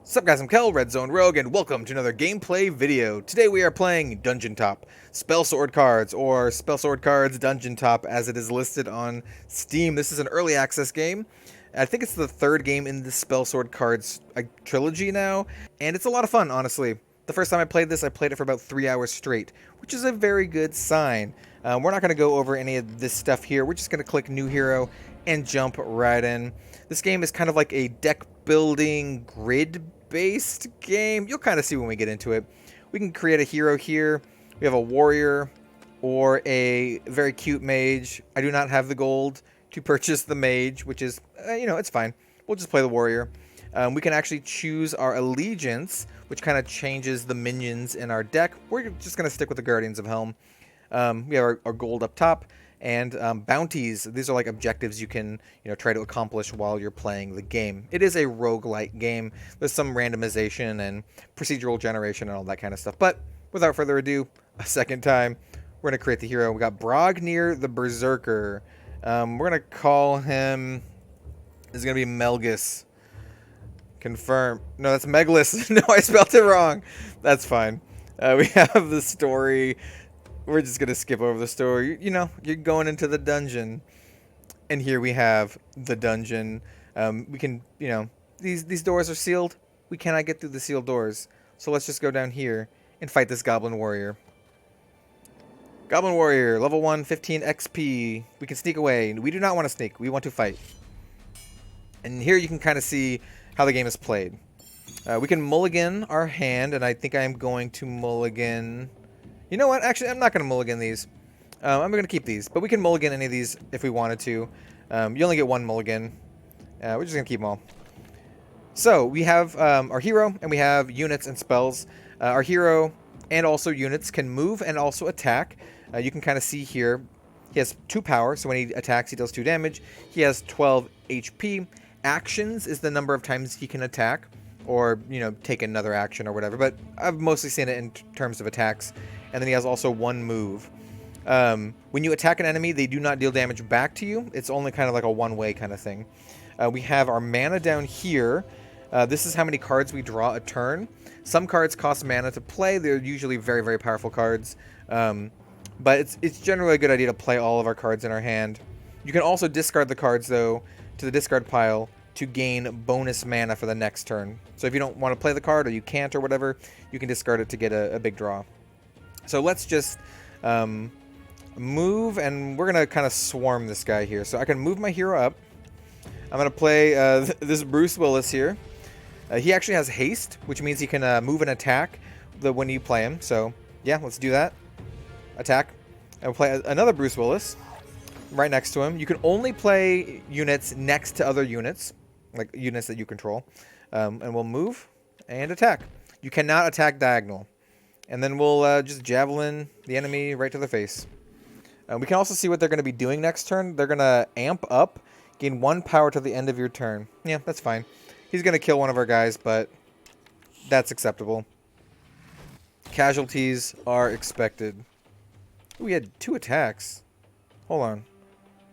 Sup guys, I'm Kel, Red Zone Rogue, and welcome to another gameplay video. Today we are playing DungeonTop, Spellsword Cards, or Spellsword Cards DungeonTop as it is listed on Steam. This is an early access game. I think it's the third game in the Spellsword Cards trilogy now, and it's a lot of fun, honestly. The first time I played this, I played it for about 3 hours straight, which is a very good sign. We're not going to go over any of this stuff here. We're just going to click New Hero and jump right in. This game is kind of like a deck building grid-based game. You'll kind of see when we get into it. We can create a hero here. We have a warrior or a very cute mage. I do not have the gold to purchase the mage, which is, it's fine. We'll just play the warrior. We can actually choose our allegiance, which kind of changes the minions in our deck. We're just going to stick with the Guardians of Helm. We have our gold up top. And bounties, these are like objectives you can try to accomplish while you're playing the game. It is a roguelike game. There's some randomization and procedural generation and all that kind of stuff. But without further ado, a second time, we're going to create the hero. We got Brognir the Berserker. We're going to call him, this is going to be Melgus. Confirm. No, that's Meglis. No, I spelled it wrong. That's fine. We have the story. We're just going to skip over the story. You're going into the dungeon. And here we have the dungeon. We can, these doors are sealed. We cannot get through the sealed doors. So let's just go down here and fight this Goblin Warrior. Goblin Warrior, level 1, 15 XP. We can sneak away. We do not want to sneak. We want to fight. And here you can kind of see how the game is played. We can mulligan our hand, and I think I am going to mulligan... You know what? Actually, I'm not going to mulligan these. I'm going to keep these. But we can mulligan any of these if we wanted to. You only get one mulligan. We're just going to keep them all. So, we have our hero, and we have units and spells. Our hero and also units can move and also attack. You can kind of see here, he has 2 power, so when he attacks, he does 2 damage. He has 12 HP. Actions is the number of times he can attack, or, take another action or whatever. But I've mostly seen it in terms of attacks. And then he has also 1 move. When you attack an enemy, they do not deal damage back to you. It's only kind of like a one-way kind of thing. We have our mana down here. This is how many cards we draw a turn. Some cards cost mana to play. They're usually very, very powerful cards. But it's generally a good idea to play all of our cards in our hand. You can also discard the cards, though, to the discard pile to gain bonus mana for the next turn. So if you don't want to play the card or you can't or whatever, you can discard it to get a big draw. So let's just move, and we're going to kind of swarm this guy here. So I can move my hero up. I'm going to play this Bruce Willis here. He actually has haste, which means he can move and attack when you play him. So, yeah, let's do that. Attack. And we'll play another Bruce Willis right next to him. You can only play units next to other units, like units that you control. And we'll move and attack. You cannot attack diagonal. And then we'll just javelin the enemy right to the face. We can also see what they're going to be doing next turn. They're going to amp up, gain 1 power to the end of your turn. Yeah, that's fine. He's going to kill one of our guys, but that's acceptable. Casualties are expected. Ooh, we had 2 attacks. Hold on.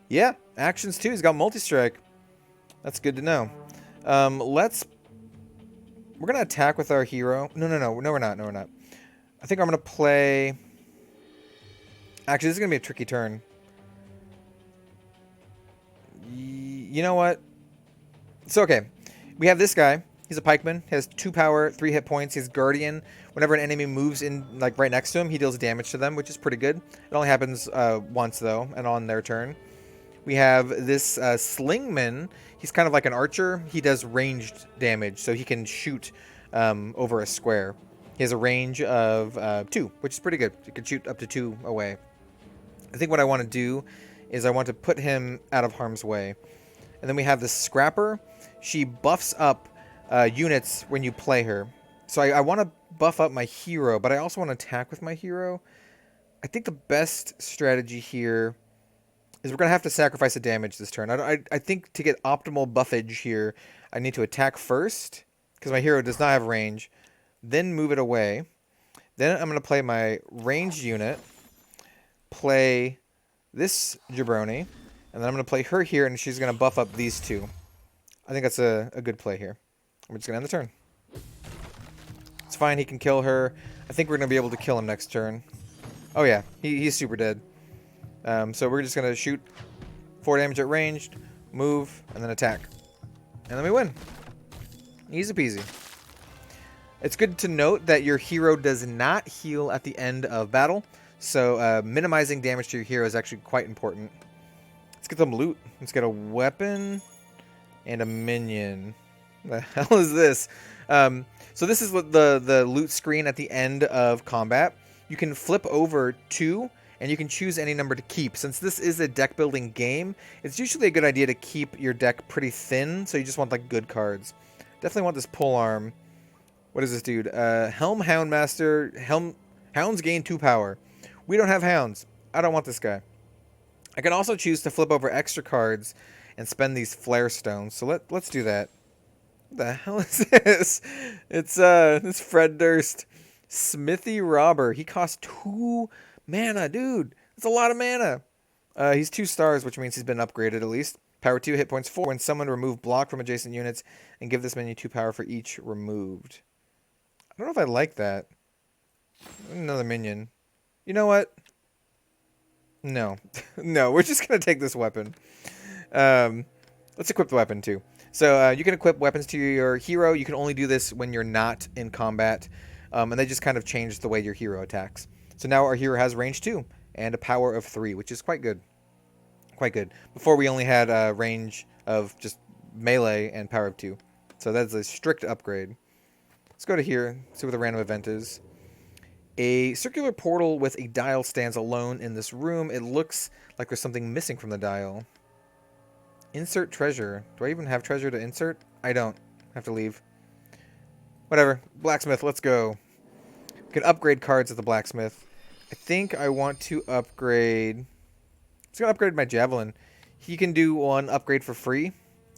Yeah, actions too. He's got multi-strike. That's good to know. We're going to attack with our hero. No, we're not. I think I'm going to play... Actually, this is going to be a tricky turn. You know what? So, okay. We have this guy. He's a pikeman. He has 2 power, 3 hit points. He's guardian. Whenever an enemy moves in, like, right next to him, he deals damage to them, which is pretty good. It only happens once, though, and on their turn. We have this slingman. He's kind of like an archer. He does ranged damage, so he can shoot over a square. He has a range of 2, which is pretty good. You can shoot up to 2 away. I think what I want to do is I want to put him out of harm's way. And then we have the Scrapper. She buffs up units when you play her. So I want to buff up my hero, but I also want to attack with my hero. I think the best strategy here is we're going to have to sacrifice a damage this turn. I think to get optimal buffage here, I need to attack first, because my hero does not have range. Then move it away. Then I'm going to play my ranged unit, play this jabroni, and then I'm going to play her here, and she's going to buff up these 2. I think that's a good play here. I'm just going to end the turn. It's fine. He can kill her. I think we're going to be able to kill him next turn. Oh, yeah. He's super dead. So we're just going to shoot 4 damage at ranged, move, and then attack. And then we win. Easy peasy. It's good to note that your hero does not heal at the end of battle. So minimizing damage to your hero is actually quite important. Let's get some loot. Let's get a weapon and a minion. What the hell is this? So this is what the loot screen at the end of combat. You can flip over to, and you can choose any number to keep. Since this is a deck building game, it's usually a good idea to keep your deck pretty thin, so you just want like good cards. Definitely want this polearm. What is this dude? Helm Houndmaster. Hounds gain 2 power. We don't have hounds. I don't want this guy. I can also choose to flip over extra cards and spend these flare stones. So let's do that. What the hell is this? It's Fred Durst. Smithy Robber. He costs 2 mana, dude. That's a lot of mana. He's 2 stars, which means he's been upgraded at least. Power 2, hit points 4. When summoned, remove block from adjacent units and give this minion 2 power for each removed. I don't know if I like that. Another minion. You know what? No. No, we're just going to take this weapon. Let's equip the weapon too. So you can equip weapons to your hero. You can only do this when you're not in combat. And they just kind of change the way your hero attacks. So now our hero has range 2 and a power of 3, which is quite good. Quite good. Before we only had a range of just melee and power of 2. So that's a strict upgrade. Let's go to here, see what the random event is. A circular portal with a dial stands alone in this room. It looks like there's something missing from the dial. Insert treasure. Do I even have treasure to insert? I don't. I have to leave. Whatever. Blacksmith, let's go. We can upgrade cards at the blacksmith. I think I want to upgrade... Let's go upgrade my javelin. He can do 1 upgrade for free.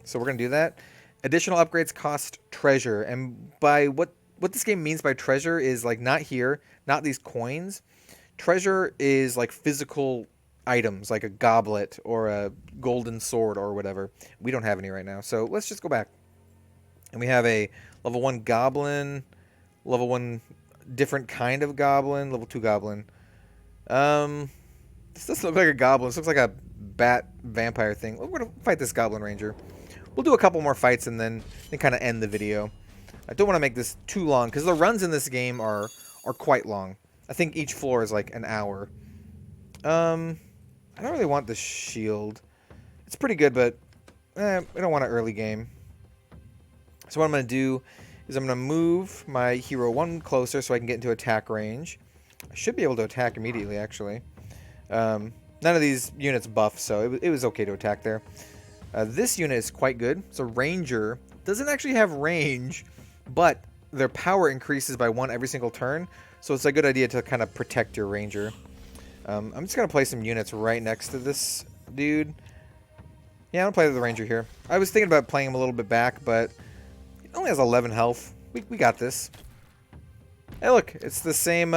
So we're going to do that. Additional upgrades cost treasure. And by what this game means by treasure is like not here, not these coins. Treasure is like physical items, like a goblet or a golden sword or whatever. We don't have any right now, so let's just go back. And we have a level 1 goblin, level 1 different kind of goblin, level 2 goblin. This doesn't look like a goblin. This looks like a bat vampire thing. We're going to fight this goblin ranger. We'll do a couple more fights and then kind of end the video. I don't want to make this too long because the runs in this game are quite long. I think each floor is like an hour. I don't really want the shield. It's pretty good, but I don't want an early game. So what I'm going to do is I'm going to move my hero 1 closer so I can get into attack range. I should be able to attack immediately, actually. None of these units buff, so it was okay to attack there. This unit is quite good. So Ranger doesn't actually have range, but their power increases by 1 every single turn. So it's a good idea to kind of protect your Ranger. I'm just going to play some units right next to this dude. Yeah, I'm going to play the Ranger here. I was thinking about playing him a little bit back, but he only has 11 health. We got this. Hey, look, it's the same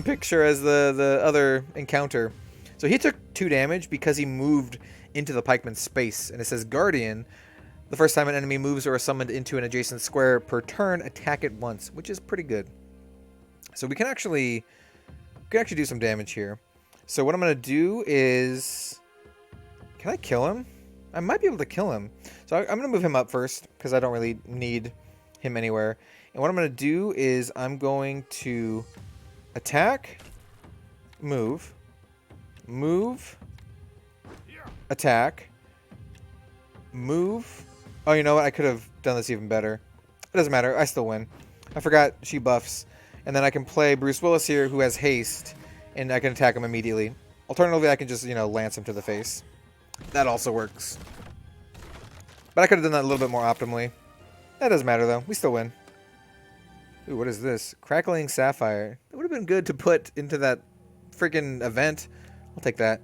picture as the other encounter. So he took 2 damage because he moved into the pikeman's space. And it says Guardian. The first time an enemy moves or is summoned into an adjacent square per turn, attack it once, which is pretty good. So we can actually do some damage here. So what I'm going to do is... Can I kill him? I might be able to kill him. So I'm going to move him up first because I don't really need him anywhere. And what I'm going to do is I'm going to attack, move, attack, move. Oh, you know what? I could have done this even better. It doesn't matter. I still win. I forgot she buffs. And then I can play Bruce Willis here, who has haste, and I can attack him immediately. Alternatively, I can just, lance him to the face. That also works. But I could have done that a little bit more optimally. That doesn't matter, though. We still win. Ooh, what is this? Crackling Sapphire. It would have been good to put into that freaking event. I'll take that.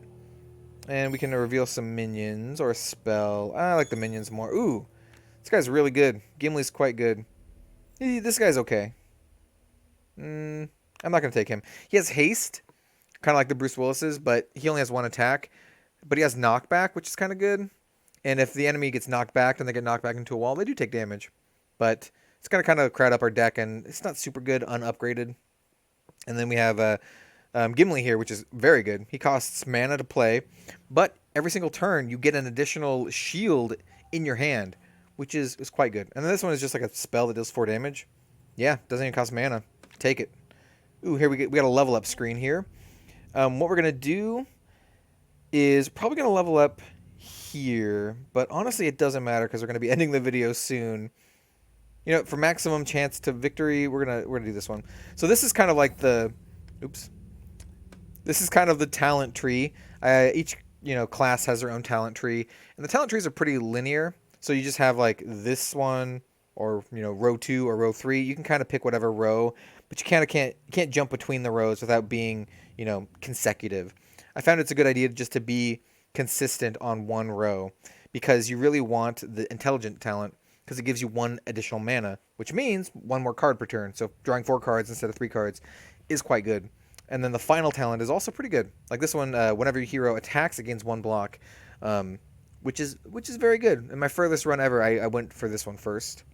And we can reveal some minions or a spell. I like the minions more. Ooh, this guy's really good. Gimli's quite good. This guy's okay. I'm not going to take him. He has haste, kind of like the Bruce Willis's, but he only has 1 attack. But he has knockback, which is kind of good. And if the enemy gets knocked back and they get knocked back into a wall, they do take damage. But It's gonna kind of crowd up our deck, and it's not super good unupgraded. And then we have Gimli here, which is very good. He costs mana to play, but every single turn you get an additional shield in your hand, which is quite good. And then this one is just like a spell that deals 4 damage. Yeah, doesn't even cost mana. Take it. Ooh, here we got a level up screen here. What we're gonna do is probably gonna level up here, but honestly it doesn't matter because we're gonna be ending the video soon. You know, for maximum chance to victory, we're gonna do this one. So this is kind of like the, oops. This is kind of the talent tree. Each class has their own talent tree, and the talent trees are pretty linear. So you just have like this one, or row 2 or row 3. You can kind of pick whatever row, but you can't jump between the rows without being consecutive. I found it's a good idea just to be consistent on one row because you really want the intelligent talent because it gives you 1 additional mana, which means 1 more card per turn. So drawing 4 cards instead of 3 cards is quite good. And then the final talent is also pretty good. Like this one, whenever your hero attacks, it gains 1 block, which is very good. In my furthest run ever, I went for this one first.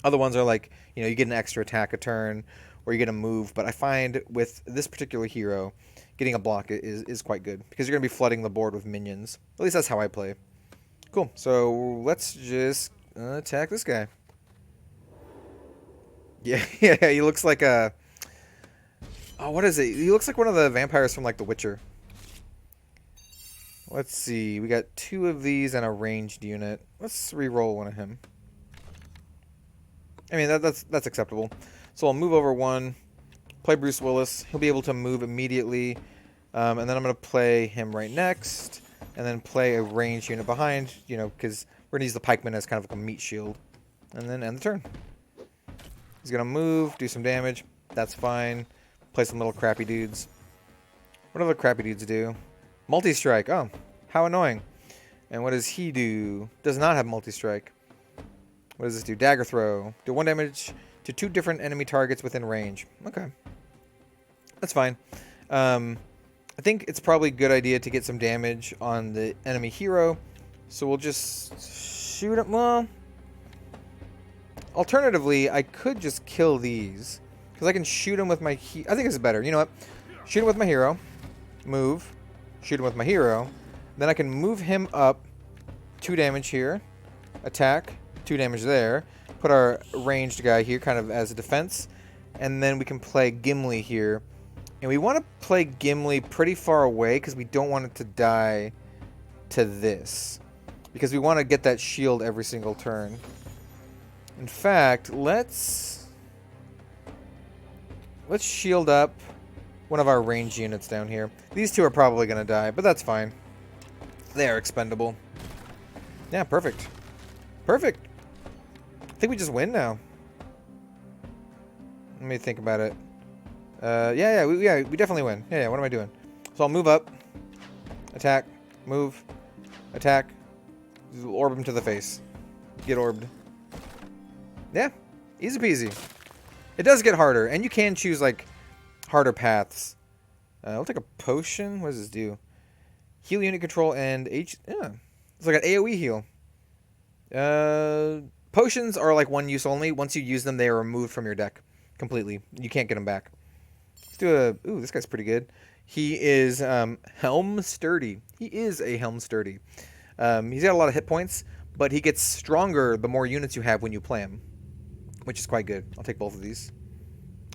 Other ones are like, you get an extra attack a turn, or you get a move. But I find with this particular hero, getting a block is quite good because you're going to be flooding the board with minions. At least that's how I play. Cool. So let's just attack this guy. Yeah, he looks like a... Oh, what is it? He looks like one of the vampires from, like, The Witcher. Let's see. We got 2 of these and a ranged unit. Let's re-roll one of him. I mean, that's acceptable. So I'll move over 1, play Bruce Willis. He'll be able to move immediately. And then I'm going to play him right next. And then play a ranged unit behind, because we're going to use the pikeman as kind of like a meat shield. And then end the turn. He's going to move, do some damage. That's fine. Play some little crappy dudes. What do the crappy dudes do? Multi-strike. Oh, how annoying. And what does he do? Does not have multi-strike. What does this do? Dagger throw. Do 1 damage to 2 different enemy targets within range. Okay. That's fine. I think it's probably a good idea to get some damage on the enemy hero. So we'll just shoot him. Well, alternatively, I could just kill these. Because I can shoot him with my... I think this is better. You know what? Shoot him with my hero. Move. Shoot him with my hero. Then I can move him up. 2 damage here. Attack. 2 damage there. Put our ranged guy here kind of as a defense. And then we can play Gimli here. And we want to play Gimli pretty far away because we don't want it to die to this. Because we want to get that shield every single turn. In fact, let's shield up one of our ranged units down here. These 2 are probably going to die, but that's fine. They are expendable. Yeah, perfect. Perfect. I think we just win now. Let me think about it. Yeah, we definitely win. Yeah, what am I doing? So I'll move up. Attack. Move. Attack. Orb him to the face. Get orbed. Yeah, easy peasy. It does get harder, and you can choose, like, harder paths. I'll take a potion. What does this do? Heal unit control and H... Yeah, it's like an AoE heal. Potions are, like, 1 use only. Once you use them, they are removed from your deck completely. You can't get them back. Let's do a... Ooh, this guy's pretty good. He is Helm Sturdy. He is a Helm Sturdy. He's got a lot of hit points, but he gets stronger the more units you have when you play him, which is quite good. I'll take both of these.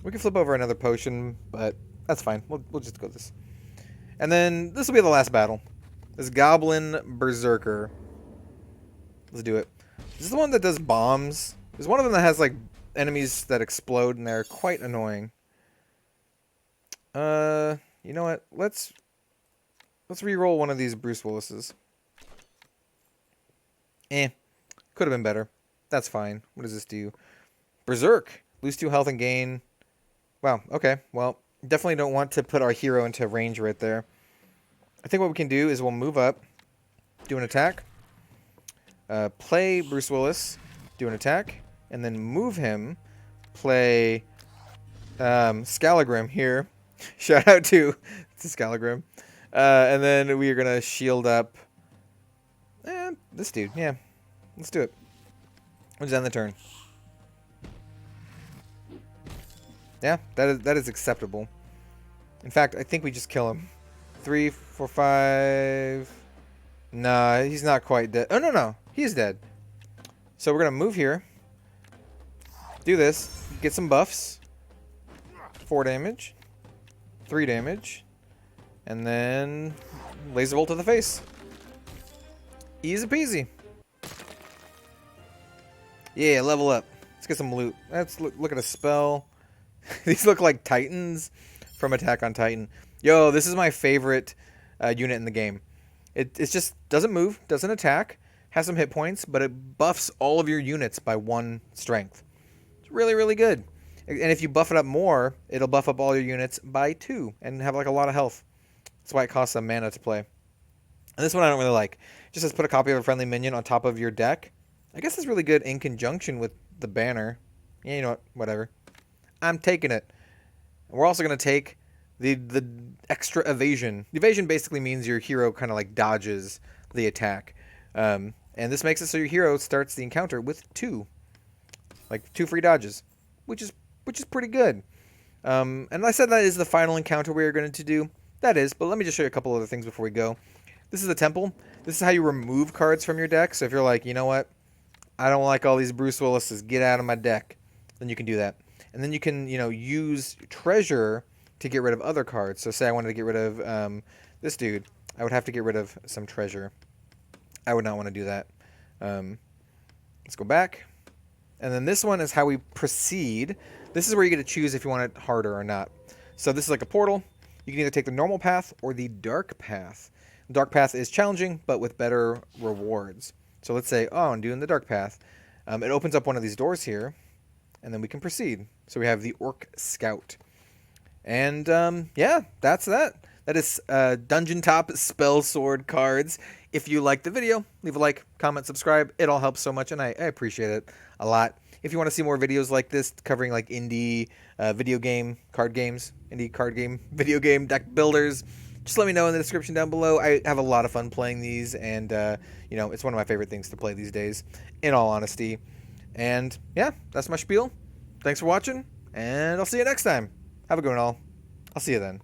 We can flip over another potion, but that's fine. We'll just go this. And then this will be the last battle. This Goblin Berserker. Let's do it. This is the one that does bombs. There's one of them that has, like, enemies that explode, and they're quite annoying. You know what? Let's re-roll one of these Bruce Willises. Could have been better. That's fine. What does this do? Berserk. Lose 2 health and gain. Wow, okay. Well, definitely don't want to put our hero into range right there. I think what we can do is we'll move up, do an attack, play Bruce Willis, do an attack, and then move him, play Scalagrim here. Shout out to Scalagrim. And then we are going to shield up this dude. Yeah, let's do it. We'll just end the turn. Yeah, that is acceptable. In fact, I think we just kill him. 3, 4, 5. Nah, he's not quite dead. Oh, no, no. He's dead. So we're going to move here. Do this. Get some buffs. 4 damage. 3 damage. And then laser bolt to the face. Easy peasy. Yeah, level up. Let's get some loot. Let's look at a spell. These look like Titans from Attack on Titan. Yo, this is my favorite unit in the game. It just doesn't move, doesn't attack, has some hit points, but it buffs all of your units by 1 strength. It's really, really good. And if you buff it up more, it'll buff up all your units by 2 and have like a lot of health. That's why it costs some mana to play. And this one I don't really like. It just says put a copy of a friendly minion on top of your deck. I guess it's really good in conjunction with the banner. Yeah, you know what? Whatever. I'm taking it. We're also going to take the extra evasion. The evasion basically means your hero kind of like dodges the attack. And this makes it so your hero starts the encounter with 2. Like 2 free dodges. Which is pretty good. And I said that is the final encounter we are going to do. That is, but let me just show you a couple other things before we go. This is the temple. This is how you remove cards from your deck. So if you're like, you know what? I don't like all these Bruce Willises. Get out of my deck. Then you can do that. And then you can, use treasure to get rid of other cards. So say I wanted to get rid of this dude. I would have to get rid of some treasure. I would not want to do that. Let's go back. And then this one is how we proceed. This is where you get to choose if you want it harder or not. So this is like a portal. You can either take the normal path or the dark path. The dark path is challenging, but with better rewards. So let's say, oh, I'm doing the dark path. It opens up one of these doors here, and then we can proceed. So we have the Orc Scout. And, yeah, that's that. That is DungeonTop Spellsword Cards. If you liked the video, leave a like, comment, subscribe. It all helps so much, and I appreciate it a lot. If you want to see more videos like this, covering like indie video game, card games, indie card game, video game, deck builders, just let me know in the description down below. I have a lot of fun playing these, and, it's one of my favorite things to play these days, in all honesty. And, yeah, that's my spiel. Thanks for watching, and I'll see you next time. Have a good one, all. I'll see you then.